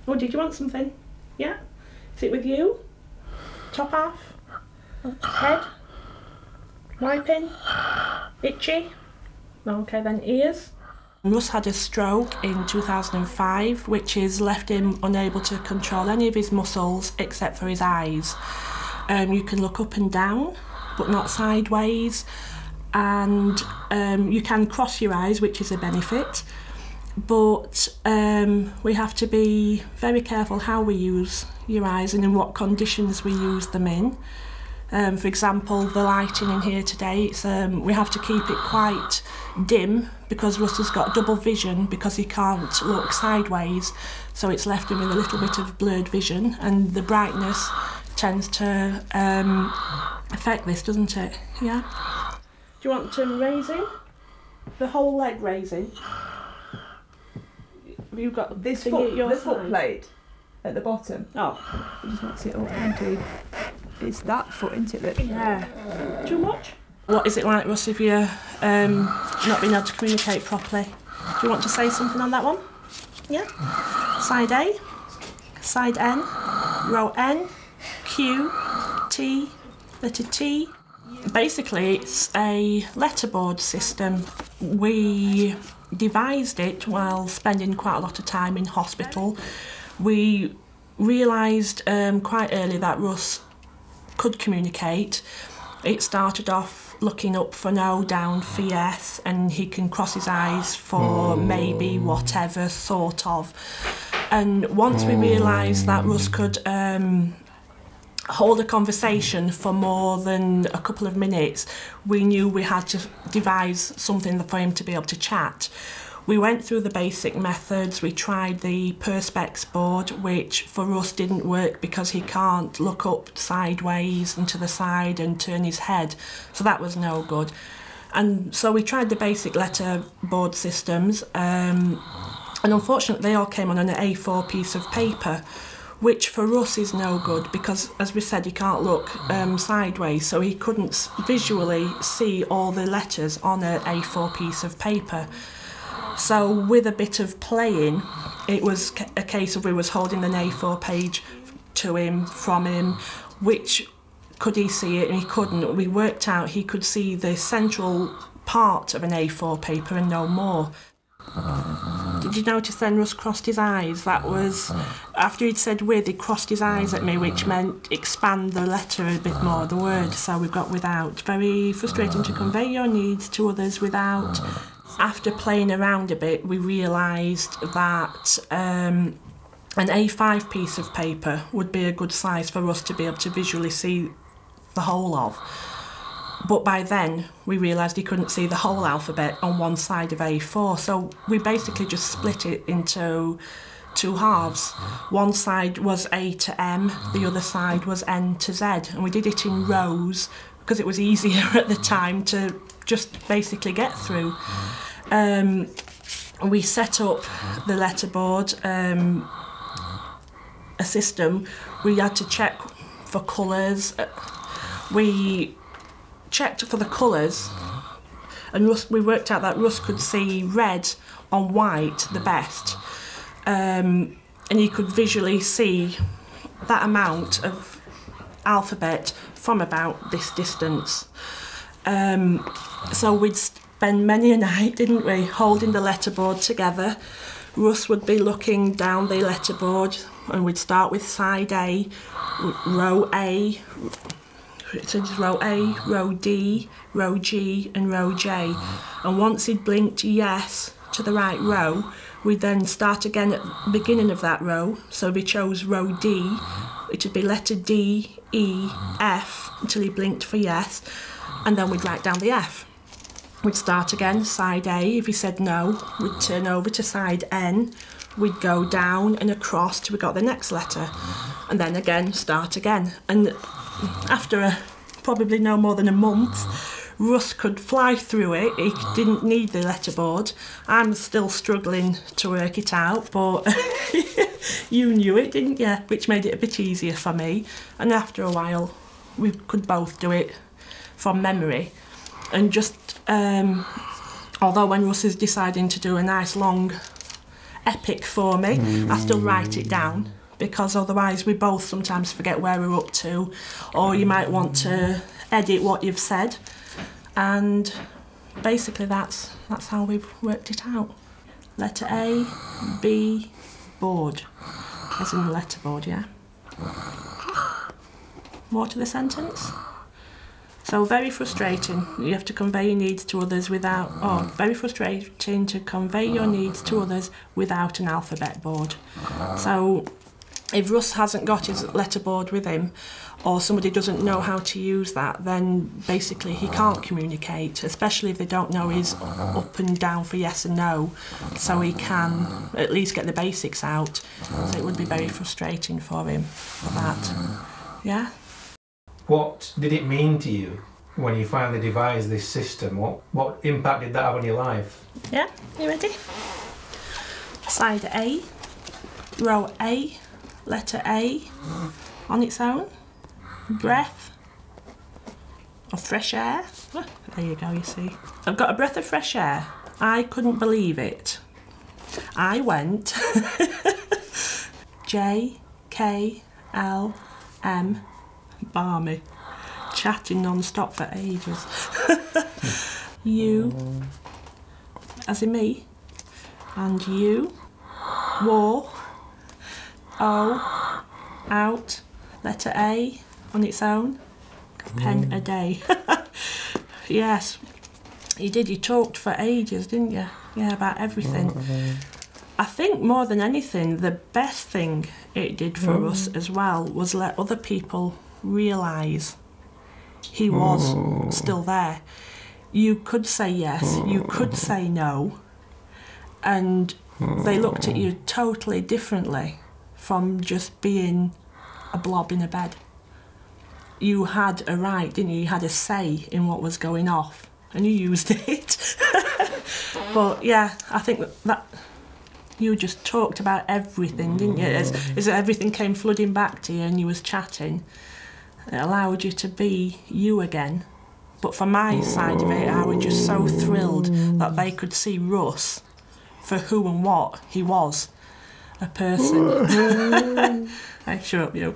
Oh, did you want something? Yeah? Is it with you? Top half? Head? Wiping? Itchy? Okay then, ears? Russ had a stroke in 2005, which has left him unable to control any of his muscles except for his eyes. You can look up and down, but not sideways, and you can cross your eyes, which is a benefit, but we have to be very careful how we use your eyes and in what conditions we use them in. For example, the lighting in here today, we have to keep it quite dim because Russ has got double vision because he can't look sideways, so it's left him with a little bit of blurred vision, and the brightness tends to affect this, doesn't it? Yeah. Do you want to raise him? The whole leg raising? Have you got this foot, the foot plate at the bottom? Oh. I just want to see it all empty. It's that foot, isn't it? Yeah. Too much? What is it like, Russ, if you're not being able to communicate properly? Do you want to say something on that one? Yeah? Side A, side N, row N, Q, T, letter T. Basically, it's a letterboard system. We devised it while spending quite a lot of time in hospital. We realised quite early that Russ could communicate. It started off looking up for no, down for yes, and he can cross his eyes for maybe, whatever, sort of. And once we realised that Russ could hold a conversation for more than a couple of minutes, we knew we had to devise something for him to be able to chat. We went through the basic methods. We tried the Perspex board, which for Russ didn't work because he can't look up sideways and to the side and turn his head, so that was no good. And so we tried the basic letterboard systems, and unfortunately they all came on an A4 piece of paper, which for Russ is no good because, as we said, he can't look sideways, so he couldn't visually see all the letters on an A4 piece of paper. So with a bit of playing, it was a case of we was holding an A4 page to him, from him, which could he see it and he couldn't. We worked out he could see the central part of an A4 paper and no more. Did you notice then Russ crossed his eyes? That was, after he'd said with, he crossed his eyes at me, which meant expand the letter a bit more, the word, so we've got without. Very frustrating to convey your needs to others without. After playing around a bit, we realised that an A5 piece of paper would be a good size for us to be able to visually see the whole of. But by then, we realised he couldn't see the whole alphabet on one side of A4, so we basically just split it into two halves. One side was A to M, the other side was N to Z, and we did it in rows because it was easier at the time to just basically get through. We set up the letterboard, a system. We had to check for colours. We checked for the colours, and we worked out that Russ could see red on white the best, and he could visually see that amount of alphabet from about this distance. So we'd spend many a night, didn't we, holding the letterboard together. Russ would be looking down the letterboard, and we'd start with side A, row A, so just row A, row D, row G and row J. And once he'd blinked yes to the right row, we'd then start again at the beginning of that row. So we chose row D, it would be letter D, E, F until he blinked for yes, and then we'd write down the F. We'd start again, side A. If he said no, we'd turn over to side N. We'd go down and across till we got the next letter, and then again, start again. And after probably no more than a month, Russ could fly through it. He didn't need the letterboard. I'm still struggling to work it out, but you knew it, didn't you? Which made it a bit easier for me. And after a while, we could both do it from memory. And just, although when Russ is deciding to do a nice long epic for me. I still write it down, because otherwise we both sometimes forget where we're up to, or you might want to edit what you've said, and basically that's how we've worked it out. Letter A, B, board, as in the letterboard, yeah. More to the sentence. So very frustrating. You have to convey your needs to others without, very frustrating to convey your needs to others without an alphabet board. So if Russ hasn't got his letterboard with him, or somebody doesn't know how to use that, then basically he can't communicate, especially if they don't know his up and down for yes and no, so he can at least get the basics out. So it would be very frustrating for him for that. Yeah? What did it mean to you when you finally devised this system? What impact did that have on your life? Yeah, you ready? Side A, row A, letter A, on its own, breath of fresh air. There you go, you see. I've got a breath of fresh air. I couldn't believe it. I went J, K, L, M, balmy, chatting non-stop for ages. You, as in me, and you, war, O, out, letter A, on its own, pen a day. Yes, you did, you talked for ages, didn't you? Yeah, about everything. I think more than anything, the best thing it did for us as well was let other people realise he was still there. You could say yes, you could say no, and they looked at you totally differently from just being a blob in a bed. You had a right, didn't you? You had a say in what was going off, and you used it. But yeah, I think that you just talked about everything, didn't you? As everything came flooding back to you and you was chatting, it allowed you to be you again. But for my side of it, I was just so thrilled that they could see Russ for who and what he was, a person. I shut up, you.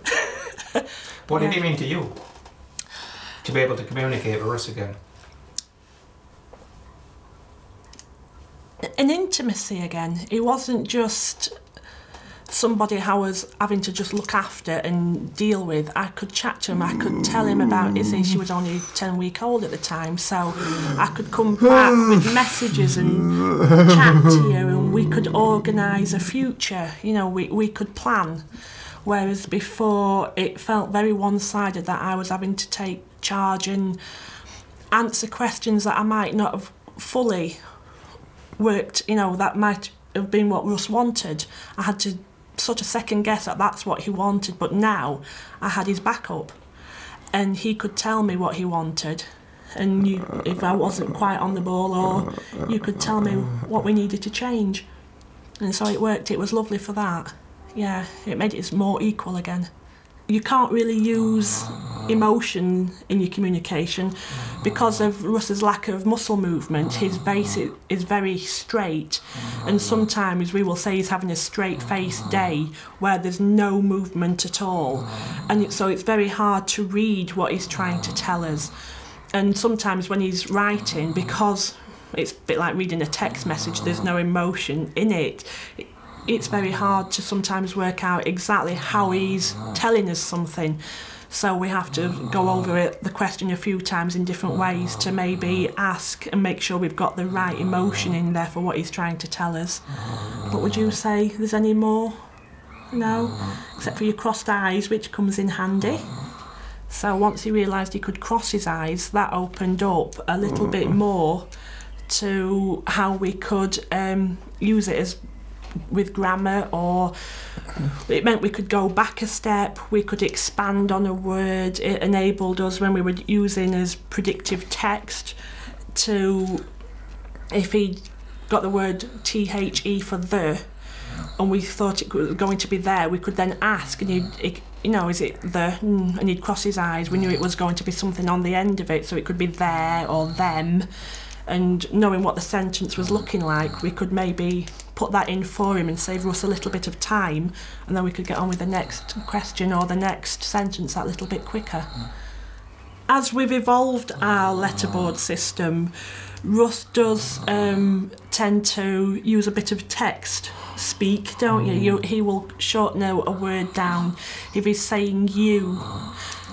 What did it mean to you to be able to communicate with Russ again? An intimacy again. He wasn't just somebody I was having to just look after and deal with. I could chat to him, I could tell him about Izzy. She was only 10-week-old at the time, so I could come back with messages and chat to you, and we could organise a future, you know, we could plan. Whereas before it felt very one-sided, that I was having to take charge and answer questions that I might not have fully worked, you know, that might have been what Russ wanted. I had to sort of second guess that that's what he wanted, but now I had his backup and he could tell me what he wanted, and if I wasn't quite on the ball, or you could tell me what we needed to change, and so it worked. It was lovely for that. Yeah, it made it more equal again. You can't really use emotion in your communication because of Russ's lack of muscle movement. His face is very straight, and sometimes we will say he's having a straight face day where there's no movement at all, and so it's very hard to read what he's trying to tell us. And sometimes when he's writing, because it's a bit like reading a text message, there's no emotion in it, it's very hard to sometimes work out exactly how he's telling us something. So we have to go over the question a few times in different ways to maybe ask and make sure we've got the right emotion in there for what he's trying to tell us. But would you say there's any more? No? Except for your crossed eyes, which comes in handy. So once he realised he could cross his eyes, that opened up a little bit more to how we could use it as with grammar, or it meant we could go back a step, we could expand on a word. It enabled us, when we were using as predictive text, to, if he got the word THE for the, and we thought it was going to be there, we could then ask, and he'd, you know, is it the, and he'd cross his eyes. We knew it was going to be something on the end of it, so it could be there or them, and knowing what the sentence was looking like, we could maybe put that in for him and save Russ a little bit of time, and then we could get on with the next question or the next sentence that little bit quicker. As we've evolved our letterboard system, Russ does tend to use a bit of text speak, don't you? He will shorten a word down. If he's saying you,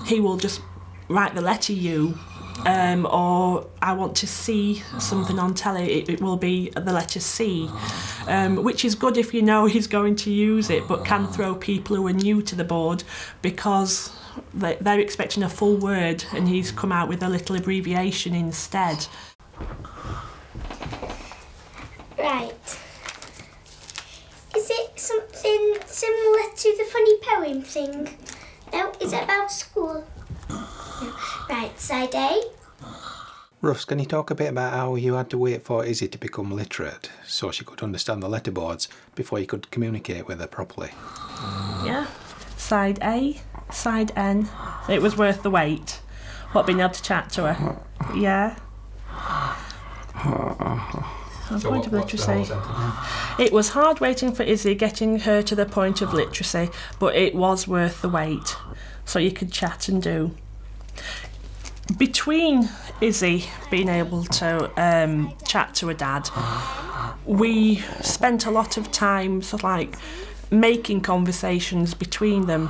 he will just write the letter U. Or I want to see something on telly, it will be the letter C, which is good if you know he's going to use it, but can throw people who are new to the board because they're expecting a full word and he's come out with a little abbreviation instead. Right. Is it something similar to the funny poem thing? No, is it about school? Right, side A. Russ, can you talk a bit about how you had to wait for Izzy to become literate so she could understand the letterboards before you could communicate with her properly? Yeah. Side A, side N. It was worth the wait. What, being able to chat to her? Yeah. So Point of literacy. whole It was hard waiting for Izzy, getting her to the point of literacy, but it was worth the wait. So you could chat and do. Between Izzy being able to chat to her dad, we spent a lot of time sort of like making conversations between them.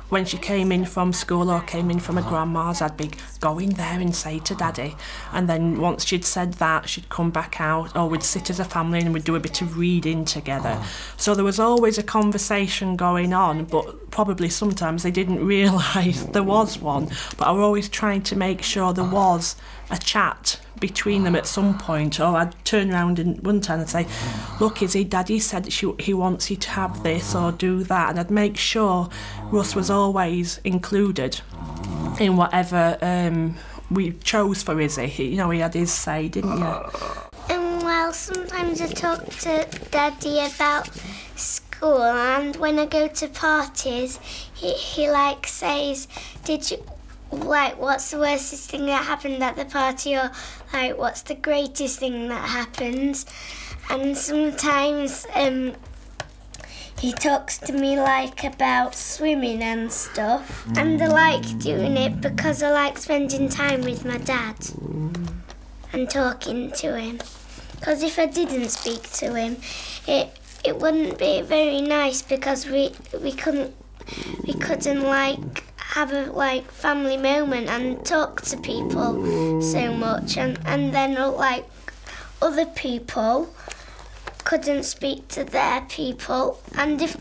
When she came in from school or came in from her grandma's, I'd be going there and say to Daddy, and then once she'd said that, she'd come back out, or we'd sit as a family and we'd do a bit of reading together. So there was always a conversation going on, but probably sometimes they didn't realise there was one, but I was always trying to make sure there was a chat between them at some point. Or I'd turn around and one time and say, look Izzy, Daddy said he wants you to have this or do that, and I'd make sure Russ was always included in whatever we chose for Izzy. He had his say, didn't you? Well, sometimes I talk to Daddy about school, and when I go to parties, he like says, did you, like, what's the worstest thing that happened at the party, or like, what's the greatest thing that happened? And sometimes he talks to me like about swimming and stuff, and I like doing it because I like spending time with my dad and talking to him. Because if I didn't speak to him, it wouldn't be very nice, because we couldn't like have a like family moment and talk to people so much, and then like other people couldn't speak to their people, and if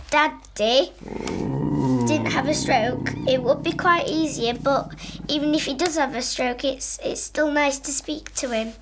Daddy didn't have a stroke, it would be quite easier, but even if he does have a stroke, it's still nice to speak to him.